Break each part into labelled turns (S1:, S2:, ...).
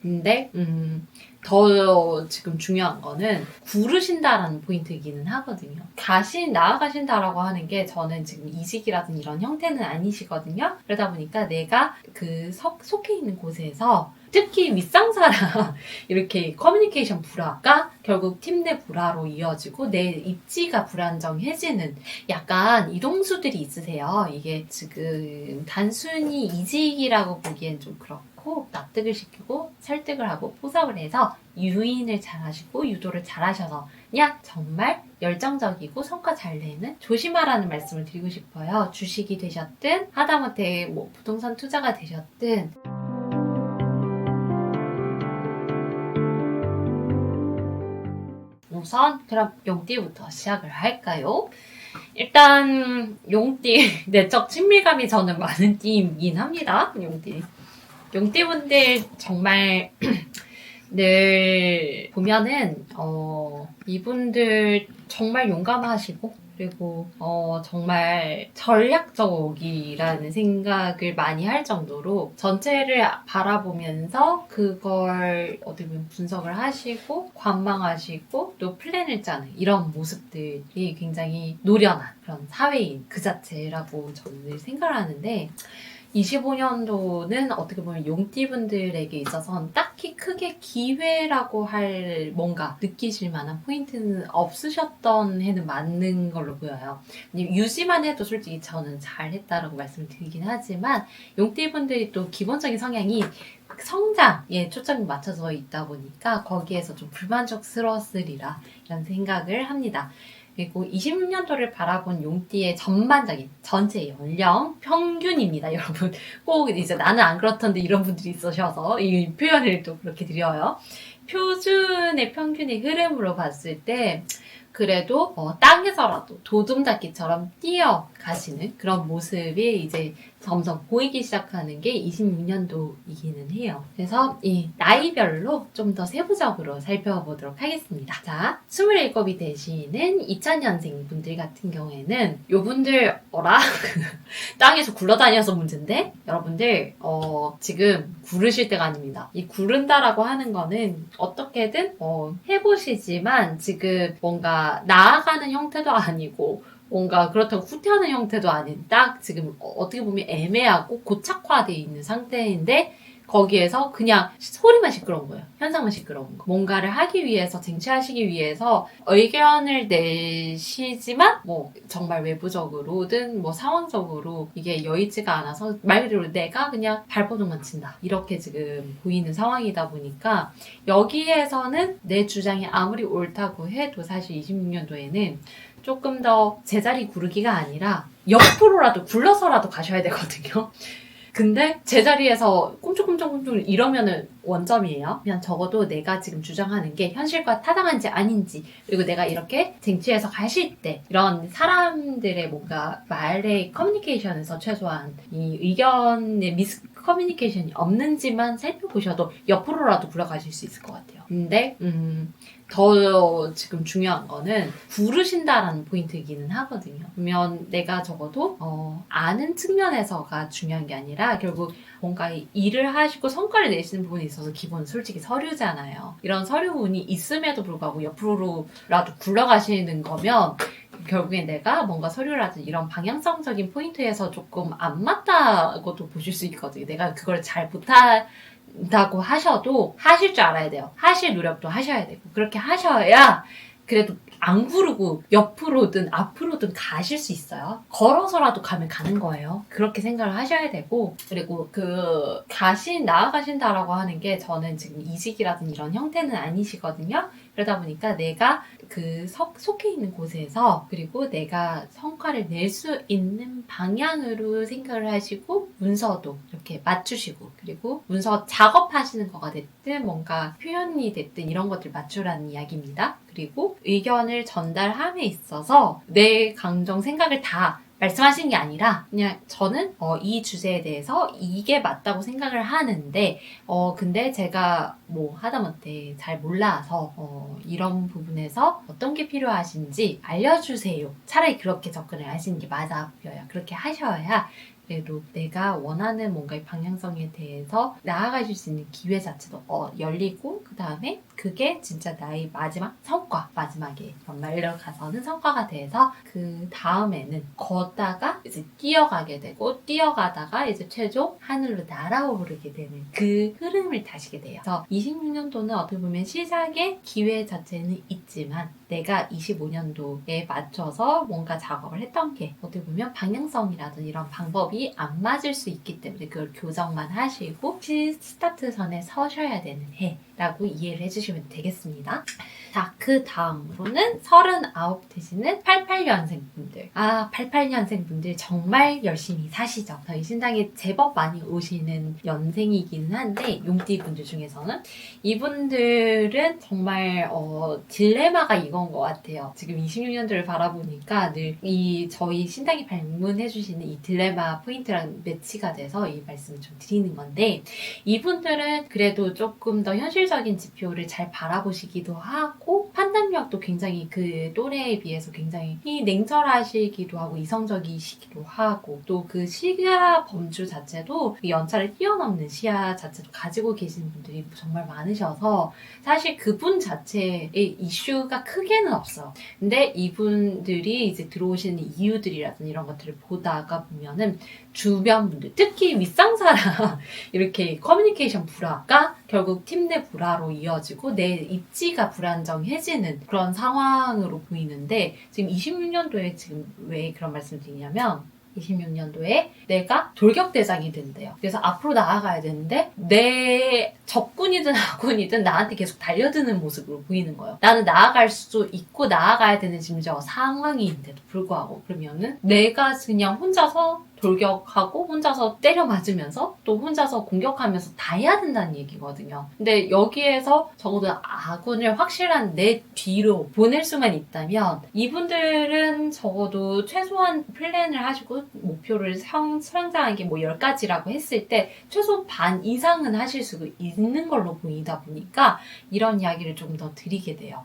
S1: 근데 더 지금 중요한 거는 구르신다라는 포인트이기는 하거든요. 나아가신다라고 하는 게 저는 지금 이직이라든 이런 형태는 아니시거든요. 그러다 보니까 내가 그 속해 있는 곳에서 특히 윗상사랑 이렇게 커뮤니케이션 불화가 결국 팀 내 불화로 이어지고 내 입지가 불안정해지는 약간 이동수들이 있으세요. 이게 지금 단순히 이직이라고 보기엔 좀 그렇고 납득을 시키고 설득을 하고 포섭을 해서 유인을 잘하시고 유도를 잘하셔서 그냥 정말 열정적이고 성과 잘 내는 조심하라는 말씀을 드리고 싶어요. 주식이 되셨든 하다못해 뭐 부동산 투자가 되셨든 우선 그럼 용띠부터 시작을 할까요? 일단 용띠 내적 친밀감이 저는 많은 띠이긴 합니다. 용띠분들 정말 늘 보면은 이분들 정말 용감하시고 그리고 정말 전략적이라는 생각을 많이 할 정도로 전체를 바라보면서 그걸 어떻게 보면 분석을 하시고 관망하시고 또 플랜을 짜는 이런 모습들이 굉장히 노련한 그런 사회인 그 자체라고 저는 늘 생각을 하는데 25년도는 어떻게 보면 용띠분들에게 있어서는 딱히 크게 기회라고 할 뭔가 느끼실 만한 포인트는 없으셨던 해는 맞는 걸로 보여요. 유지만 해도 솔직히 저는 잘했다라고 말씀을 드리긴 하지만 용띠분들이 또 기본적인 성향이 성장에 초점이 맞춰져 있다 보니까 거기에서 좀 불만족스러웠으리라 이런 생각을 합니다. 그리고 26년도를 바라본 용띠의 전반적인 전체 연령 평균입니다, 여러분. 꼭 이제 나는 안 그렇던데 이런 분들이 있으셔서 이 표현을 또 그렇게 드려요. 표준의 평균의 흐름으로 봤을 때 그래도 땅에서라도 도둠닫기처럼 뛰어가시는 그런 모습이 이제 점점 보이기 시작하는 게 26년도이기는 해요. 그래서 이 나이별로 좀 더 세부적으로 살펴보도록 하겠습니다. 자, 27이 되시는 2000년생 분들 같은 경우에는 요분들 땅에서 굴러다녀서 문제인데 여러분들 지금 구르실 때가 아닙니다. 이 구른다라고 하는 거는 어떻게든 해보시지만 지금 뭔가 나아가는 형태도 아니고 뭔가 그렇다고 후퇴하는 형태도 아닌 딱 지금 어떻게 보면 애매하고 고착화되어 있는 상태인데 거기에서 그냥 소리만 시끄러운 거예요. 현상만 시끄러운 거. 뭔가를 하기 위해서 쟁취하시기 위해서 의견을 내시지만 뭐 정말 외부적으로든 뭐 상황적으로 이게 여의치가 않아서 말 그대로 내가 그냥 발버둥만 친다. 이렇게 지금 보이는 상황이다 보니까 여기에서는 내 주장이 아무리 옳다고 해도 사실 26년도에는 조금 더 제자리 구르기가 아니라 옆으로라도 굴러서라도 가셔야 되거든요. 근데 제자리에서 꼼짝꼼짝 이러면은 원점이에요. 그냥 적어도 내가 지금 주장하는 게 현실과 타당한지 아닌지 그리고 내가 이렇게 쟁취해서 가실 때 이런 사람들의 뭔가 말의 커뮤니케이션에서 최소한 이 의견의 커뮤니케이션이 없는지만 살펴보셔도 옆으로라도 굴러가실 수 있을 것 같아요. 근데 더 지금 중요한 거는 구르신다라는 포인트이기는 하거든요. 그러면 내가 적어도 아는 측면에서가 중요한 게 아니라 결국 뭔가 일을 하시고 성과를 내시는 부분에 있어서 기본 솔직히 서류잖아요. 이런 서류문이 있음에도 불구하고 옆으로라도 굴러가시는 거면 결국에 내가 뭔가 서류라든지 이런 방향성적인 포인트에서 조금 안 맞다고도 보실 수 있거든요. 내가 그걸 잘 못한다고 하셔도 하실 줄 알아야 돼요. 하실 노력도 하셔야 되고 그렇게 하셔야 그래도 안 구르고 옆으로든 앞으로든 가실 수 있어요. 걸어서라도 가면 가는 거예요. 그렇게 생각을 하셔야 되고 그리고 나아가신다라고 하는 게 저는 지금 이직이라든 이런 형태는 아니시거든요. 그러다 보니까 내가 속해 있는 곳에서 그리고 내가 성과를 낼 수 있는 방향으로 생각을 하시고 문서도 이렇게 맞추시고 그리고 문서 작업하시는 거가 됐든 뭔가 표현이 됐든 이런 것들 맞추라는 이야기입니다. 그리고 의견을 전달함에 있어서 내 감정 생각을 다 말씀하시는 게 아니라 그냥 저는 이 주제에 대해서 이게 맞다고 생각을 하는데 근데 제가 뭐 하다못해 잘 몰라서 이런 부분에서 어떤 게 필요하신지 알려주세요. 차라리 그렇게 접근을 하시는 게 맞아 보여요. 그렇게 하셔야 그래도 내가 원하는 뭔가의 방향성에 대해서 나아가실 수 있는 기회 자체도 열리고, 그 다음에 그게 진짜 나의 마지막 성과, 마지막에 연말로 가서는 성과가 돼서 그 다음에는 걷다가 이제 뛰어가게 되고, 뛰어가다가 이제 최종 하늘로 날아오르게 되는 그 흐름을 타시게 돼요. 그래서 26년도는 어떻게 보면 시작의 기회 자체는 있지만 내가 25년도에 맞춰서 뭔가 작업을 했던 게 어떻게 보면 방향성이라든 이런 방법이 안 맞을 수 있기 때문에 그걸 교정만 하시고 스타트선에 서셔야 되는 해라고 이해를 해주시면 되겠습니다. 자, 그 다음으로는 39 되시는 88년생 분들. 88년생 분들 정말 열심히 사시죠. 저희 신당에 제법 많이 오시는 연생이기는 한데, 용띠 분들 중에서는. 이분들은 정말, 딜레마가 이건 것 같아요. 지금 26년도를 바라보니까 늘 저희 신당에 방문해주시는 이 딜레마 포인트랑 매치가 돼서 이 말씀을 좀 드리는 건데, 이분들은 그래도 조금 더 현실적인 지표를 잘 바라보시기도 하고 판단력도 굉장히 그 또래에 비해서 굉장히 냉철하시기도 하고 이성적이시기도 하고 또 그 시야 범주 자체도 연차를 뛰어넘는 시야 자체도 가지고 계시는 분들이 정말 많으셔서 사실 그분 자체의 이슈가 크게는 없어요. 근데 이분들이 이제 들어오시는 이유들이라든지 이런 것들을 보다가 보면은 주변 분들, 특히 윗상사랑 이렇게 커뮤니케이션 불화가 결국 팀 내 불화로 이어지고 내 입지가 불안정해지는 그런 상황으로 보이는데, 지금 26년도에 지금 왜 그런 말씀을 드리냐면 26년도에 내가 돌격대장이 된대요. 그래서 앞으로 나아가야 되는데 내 적군이든 아군이든 나한테 계속 달려드는 모습으로 보이는 거예요. 나는 나아갈 수 있고 나아가야 되는 심지어 상황인데도 불구하고 그러면은 내가 그냥 혼자서 돌격하고 혼자서 때려 맞으면서 또 혼자서 공격하면서 다 해야 된다는 얘기거든요. 근데 여기에서 적어도 아군을 확실한 내 뒤로 보낼 수만 있다면 이분들은 적어도 최소한 플랜을 하시고 목표를 성장한 게 뭐 10가지라고 했을 때 최소 반 이상은 하실 수 있는 걸로 보이다 보니까 이런 이야기를 좀 더 드리게 돼요.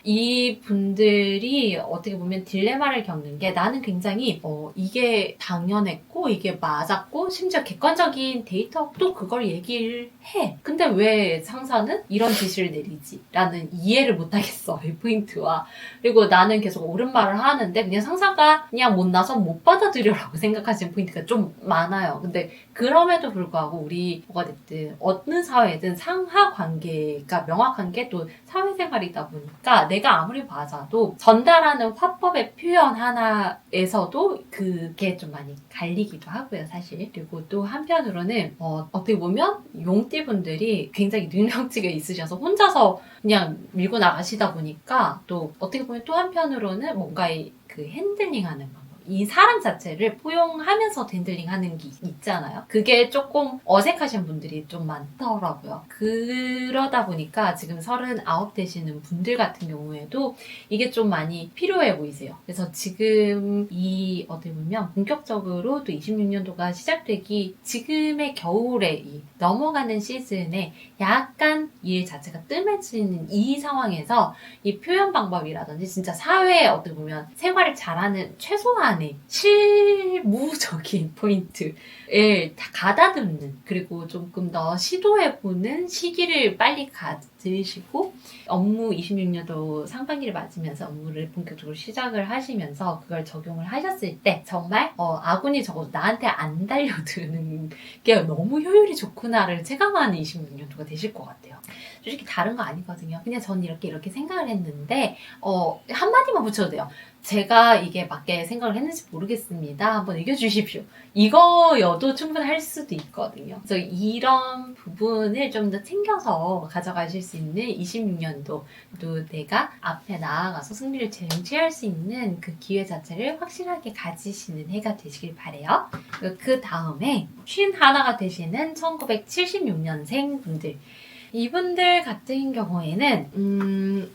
S1: 이 분들이 어떻게 보면 딜레마를 겪는 게 나는 굉장히 이게 당연했고 이게 맞았고 심지어 객관적인 데이터도 그걸 얘기를 해. 근데 왜 상사는 이런 지시를 내리지? 라는 이해를 못하겠어. 이 포인트와. 그리고 나는 계속 옳은 말을 하는데 그냥 상사가 그냥 못나서 못 받아들여라고 생각하시는 포인트가 좀 많아요. 근데 그럼에도 불구하고 우리 뭐가 됐든 어느 사회든 상하 관계가 명확한 게 또 사회생활이다 보니까 내가 아무리 맞아도 전달하는 화법의 표현 하나에서도 그게 좀 많이 갈리기도 하고요, 사실. 그리고 또 한편으로는 어떻게 보면 용띠 분들이 굉장히 능력치가 있으셔서 혼자서 그냥 밀고 나가시다 보니까 또 어떻게 보면 또 한편으로는 뭔가의 그 핸들링하는 방법. 이 사람 자체를 포용하면서 핸들링하는 게 있잖아요. 그게 조금 어색하신 분들이 좀 많더라고요. 그러다 보니까 지금 39 되시는 분들 같은 경우에도 이게 좀 많이 필요해 보이세요. 그래서 지금 이 어떻게 보면 본격적으로 또 26년도가 시작되기 지금의 겨울에 이 넘어가는 시즌에 약간 일 자체가 뜸해지는 이 상황에서 이 표현 방법이라든지 진짜 사회에 어떻게 보면 생활을 잘하는 최소한의 실무적인 포인트를 다 가다듬는 그리고 조금 더 시도해보는 시기를 빨리 가지시고 업무 26년도 상반기를 맞으면서 업무를 본격적으로 시작을 하시면서 그걸 적용을 하셨을 때 정말 아군이 적어도 나한테 안 달려드는 게 너무 효율이 좋구나를 체감하는 26년도가 되실 것 같아요. 솔직히 다른 거 아니거든요. 그냥 저는 이렇게 생각을 했는데 한마디만 붙여도 돼요. 제가 이게 맞게 생각을 했는지 모르겠습니다. 한번 얘기해주십시오. 이거여도 충분할 수도 있거든요. 그래서 이런 부분을 좀 더 챙겨서 가져가실 수 있는 26년도 또 내가 앞에 나아가서 승리를 쟁취할 수 있는 그 기회 자체를 확실하게 가지시는 해가 되시길 바래요. 그 다음에 51가 되시는 1976년생 분들. 이분들 같은 경우에는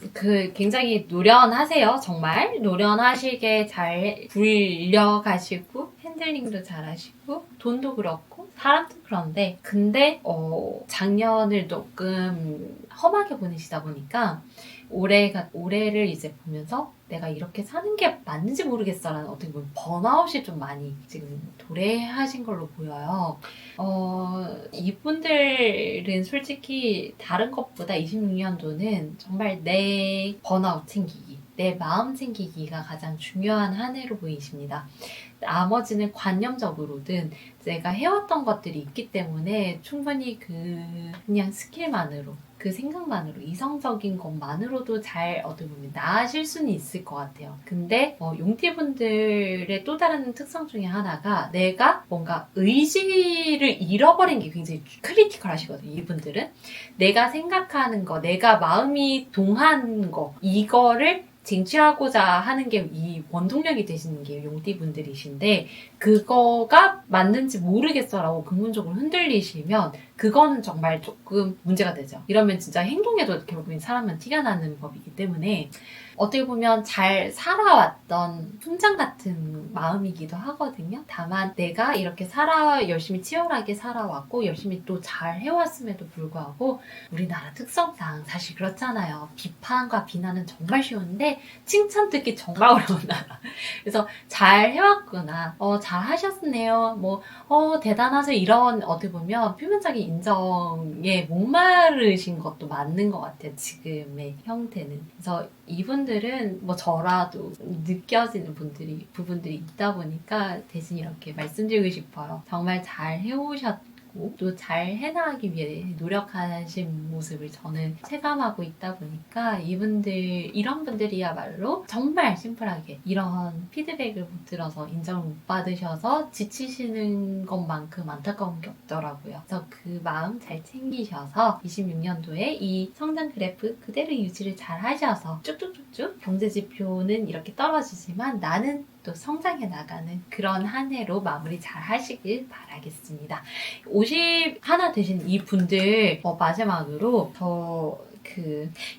S1: 굉장히 노련하세요. 정말 노련하시게 잘 굴려가시고 핸들링도 잘하시고 돈도 그렇고 사람도 그런데 근데 작년을 조금 험하게 보내시다 보니까 올해를 이제 보면서 내가 이렇게 사는 게 맞는지 모르겠어라는 어떻게 보면 번아웃이 좀 많이 지금 도래하신 걸로 보여요. 이분들은 솔직히 다른 것보다 26년도는 정말 내 번아웃 챙기기, 내 마음 챙기기가 가장 중요한 한 해로 보이십니다. 나머지는 관념적으로든 내가 해왔던 것들이 있기 때문에 충분히 그냥 스킬만으로 그 생각만으로 이성적인 것만으로도 잘 어떻게 보면 나아질 수는 있을 것 같아요. 근데 용띠분들의 또 다른 특성 중에 하나가 내가 뭔가 의지를 잃어버린 게 굉장히 크리티컬 하시거든요. 이분들은 내가 생각하는 거, 내가 마음이 동한 거 이거를 쟁취하고자 하는 게 이 원동력이 되시는 게 용띠분들이신데 그거가 맞는지 모르겠어라고 근본적으로 흔들리시면 그거는 정말 조금 문제가 되죠. 이러면 진짜 행동에도 결국엔 사람은 티가 나는 법이기 때문에 어떻게 보면 잘 살아왔던 훈장 같은 마음이기도 하거든요. 다만 내가 이렇게 열심히 치열하게 살아왔고 열심히 또 잘 해왔음에도 불구하고 우리나라 특성상 사실 그렇잖아요. 비판과 비난은 정말 쉬운데 칭찬 듣기 정말 어려운 나라. 그래서 잘 해왔구나. 잘 하셨네요. 대단하세요. 이런 어떻게 보면 표면적인 인정에 목마르신 것도 맞는 것 같아요. 지금의 형태는. 그래서 이분들은 저라도 느껴지는 부분들이 있다 보니까 대신 이렇게 말씀드리고 싶어요. 정말 잘 해오셨고 또 잘 해나가기 위해 노력하신 모습을 저는 체감하고 있다 보니까 이런 분들이야말로 정말 심플하게 이런 피드백을 못 들어서 인정을 못 받으셔서 지치시는 것만큼 안타까운 게 없더라고요. 그래서 그 마음 잘 챙기셔서 26년도에 이 성장 그래프 그대로 유지를 잘 하셔서 쭉쭉쭉쭉 경제 지표는 이렇게 떨어지지만 나는 또 성장해 나가는 그런 한 해로 마무리 잘 하시길 바라겠습니다. 50 하나 되신 이 분들 마지막으로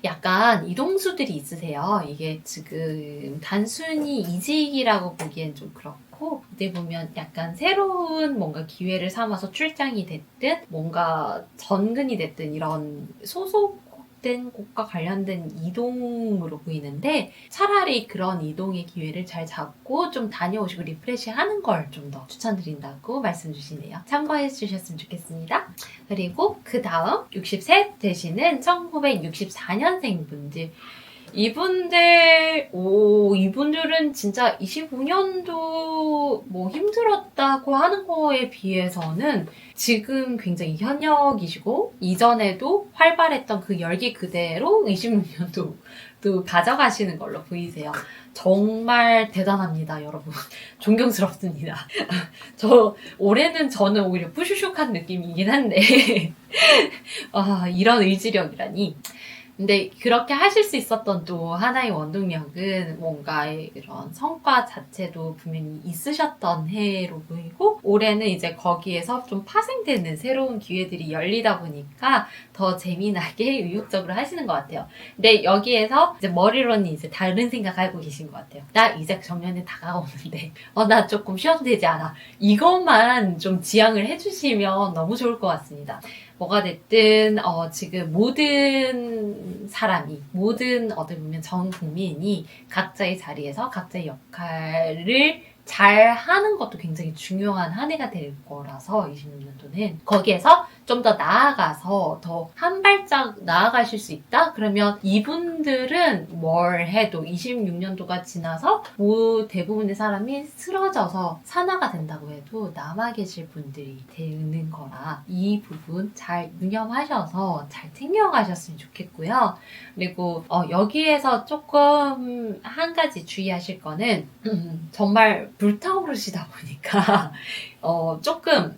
S1: 약간 이동수들이 있으세요. 이게 지금 단순히 이직이라고 보기엔 좀 그렇고 어떻게 보면 약간 새로운 뭔가 기회를 삼아서 출장이 됐든 뭔가 전근이 됐든 이런 소속된 곳과 관련된 이동으로 보이는데 차라리 그런 이동의 기회를 잘 잡고 좀 다녀오시고 리프레시하는 걸 좀 더 추천드린다고 말씀 주시네요. 참고해 주셨으면 좋겠습니다. 그리고 그 다음 63 되시는 1964년생 분들 이분들은 진짜 25년도 힘들었다고 하는 거에 비해서는 지금 굉장히 현역이시고 이전에도 활발했던 그 열기 그대로 26년도 또 가져가시는 걸로 보이세요. 정말 대단합니다, 여러분. 존경스럽습니다. 올해는 저는 오히려 뿌슈슉한 느낌이긴 한데 이런 의지력이라니. 근데 그렇게 하실 수 있었던 또 하나의 원동력은 뭔가 이런 성과 자체도 분명히 있으셨던 해로 보이고 올해는 이제 거기에서 좀 파생되는 새로운 기회들이 열리다 보니까 더 재미나게 의욕적으로 하시는 것 같아요. 근데 여기에서 이제 머리로는 이제 다른 생각하고 계신 것 같아요. 나 이제 정년에 다가오는데 나 조금 쉬어도 되지 않아. 이것만 좀 지향을 해주시면 너무 좋을 것 같습니다. 뭐가 됐든 지금 모든 사람이 어떻게 보면 전 국민이 각자의 자리에서 각자의 역할을 잘 하는 것도 굉장히 중요한 한 해가 될 거라서 26년도는 거기에서 좀 더 나아가서 더 한 발짝 나아가실 수 있다? 그러면 이분들은 뭘 해도 26년도가 지나서 대부분의 사람이 쓰러져서 산화가 된다고 해도 남아 계실 분들이 되는 거라 이 부분 잘 유념하셔서 잘 챙겨가셨으면 좋겠고요. 그리고 여기에서 조금 한 가지 주의하실 거는 정말 불타오르시다 보니까 조금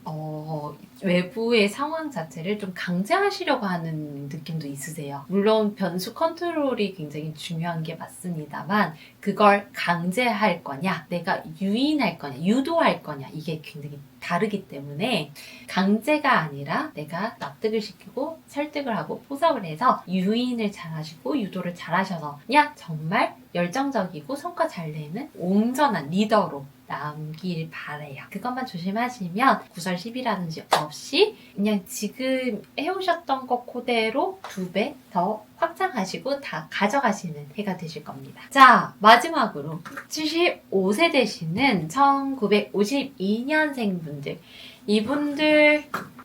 S1: 외부의 상황 자체를 좀 강제하시려고 하는 느낌도 있으세요. 물론 변수 컨트롤이 굉장히 중요한 게 맞습니다만 그걸 강제할 거냐, 내가 유인할 거냐, 유도할 거냐 이게 굉장히 다르기 때문에 강제가 아니라 내가 납득을 시키고 설득을 하고 포섭을 해서 유인을 잘 하시고 유도를 잘 하셔서 그냥 정말 열정적이고 성과 잘 내는 온전한 리더로 남길 바래요. 그것만 조심하시면 구설시비라든지 없이 그냥 지금 해오셨던 것 그대로 2배 더 확장하시고 다 가져가시는 해가 되실 겁니다. 자, 마지막으로 75세 되시는 1952년생 분들.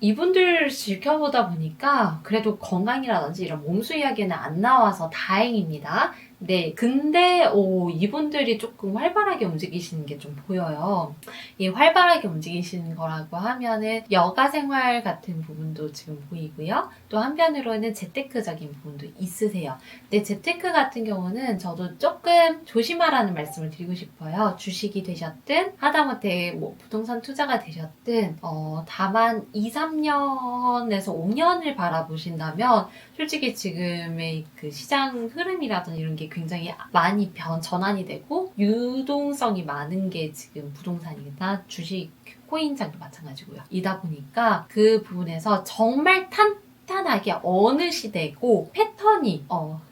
S1: 이분들 지켜보다 보니까 그래도 건강이라든지 이런 몸수 이야기는 안 나와서 다행입니다. 네, 근데 이분들이 조금 활발하게 움직이시는 게 좀 보여요. 이 활발하게 움직이시는 거라고 하면은 여가 생활 같은 부분도 지금 보이고요. 또 한편으로는 재테크적인 부분도 있으세요. 근데 재테크 같은 경우는 저도 조금 조심하라는 말씀을 드리고 싶어요. 주식이 되셨든 하다못해 뭐 부동산 투자가 되셨든 다만 2, 3년에서 5년을 바라보신다면 솔직히 지금의 그 시장 흐름이라든지 이런 게 굉장히 많이 전환이 되고 유동성이 많은 게 지금 부동산이나 주식, 코인장도 마찬가지고요. 이다 보니까 그 부분에서 정말 탄탄하게 어느 시대고 패턴이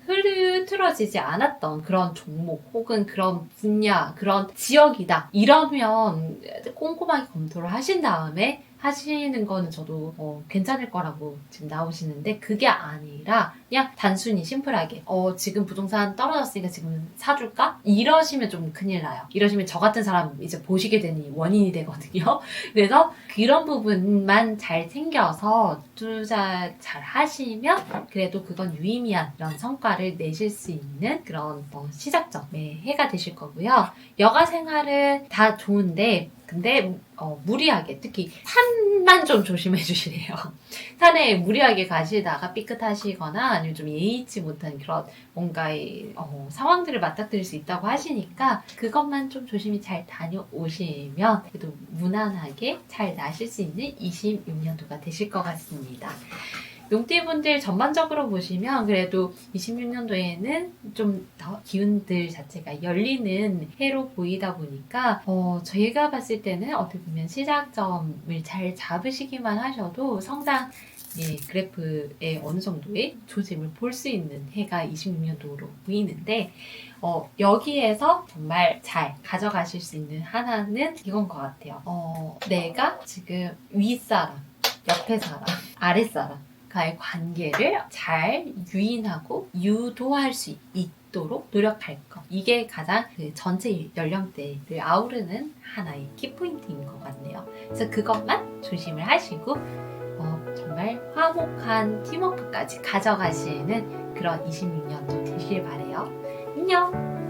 S1: 흐트러지지 않았던 그런 종목 혹은 그런 분야, 그런 지역이다. 이러면 꼼꼼하게 검토를 하신 다음에 하시는 거는 저도 괜찮을 거라고 지금 나오시는데 그게 아니라 그냥 단순히 심플하게 지금 부동산 떨어졌으니까 지금 사줄까? 이러시면 좀 큰일 나요. 이러시면 저 같은 사람 이제 보시게 되는 원인이 되거든요. 그래서 그런 부분만 잘 챙겨서 투자 잘 하시면 그래도 그건 유의미한 이런 성과를 내실 수 있는 그런 시작점의 해가 되실 거고요. 여가 생활은 다 좋은데 근데 무리하게 특히 산만 좀 조심해 주시래요. 산에 무리하게 가시다가 삐끗하시거나 아니면 좀 예의치 못한 그런 뭔가의 상황들을 맞닥뜨릴 수 있다고 하시니까 그것만 좀 조심히 잘 다녀오시면 그래도 무난하게 잘 나실 수 있는 26년도가 되실 것 같습니다. 용띠분들 전반적으로 보시면 그래도 26년도에는 좀 더 기운들 자체가 열리는 해로 보이다 보니까 저희가 봤을 때는 어떻게 보면 시작점을 잘 잡으시기만 하셔도 성장 그래프에 어느 정도의 조짐을 볼 수 있는 해가 26년도로 보이는데 여기에서 정말 잘 가져가실 수 있는 하나는 이건 것 같아요. 내가 지금 윗사람, 옆에 사람, 아랫사람 과의 관계를 잘 유인하고 유도할 수 있도록 노력할 것. 이게 가장 그 전체 연령대를 아우르는 하나의 키포인트인 것 같네요. 그래서 그것만 조심을 하시고 정말 화목한 팀워크까지 가져가시는 그런 26년도 되시길 바래요. 안녕!